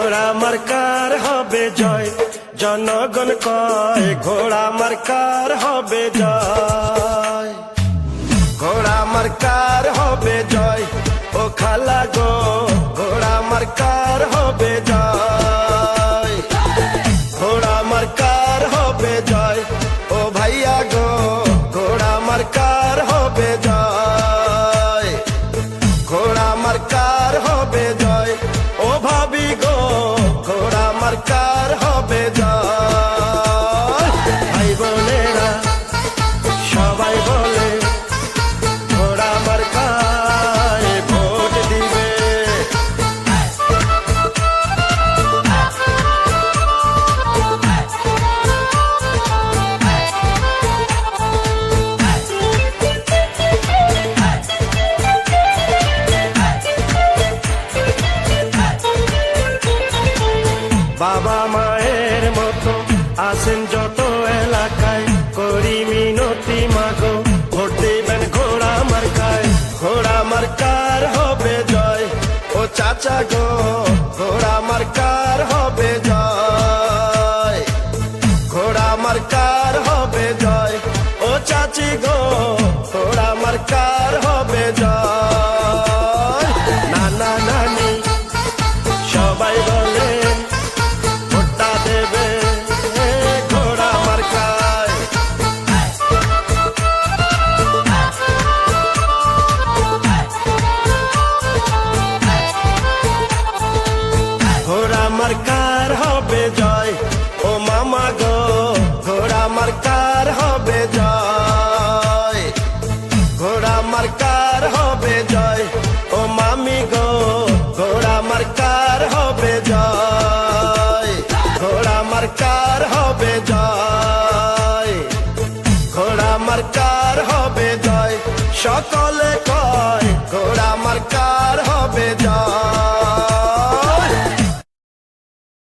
ঘোড়া মার্কার হবে জয়, জনগণ কয় ঘোড়া মার্কার হবে জয়। ঘোড়া মার্কার হবে জয়, ও খালা গো ঘোড়া মার্কার হবে জয়। ঘোড়া মার্কার হবে জয়, ও ভাইয়া গো ঘোড়া মার্কার হবে জয়। ঘোড়া মার্কার হবে জয়, ও ভাবি গো ঘোড়া মার্কার হবে জয়। ভাই বোনেরা সবাই বলে ঘোড়া মার্কায় ভোট দিবে। বাবা মায়ের মতো আসেন যত এলাকায়, করি মিনতি মাগো ভোট দিবেন ঘোড়া মার্কায়। ঘোড়া মার্কার হবে জয়, ও চাচা গো ঘোড়া মার্কার হবে জয়। ঘোড়া মার্কার হবে জয়, ও চাচি গো ঘোড়া মার্কার হবে জয়। নানা নানি সবাই বলে ভোটটা দেবে ঘোড়া মার্কায়। ঘোড়া মার্কার হবে জয়, ও মামা গো ঘোড়া মার্কার হবে জয়। ঘোড়া মার্কার হবে জয়, ও মামি গো ঘোড়া মার্কার হবে জয়। ঘোড়া মার্কার হবে জয়, ঘোড়া মার্কার হবে জয়। সকলে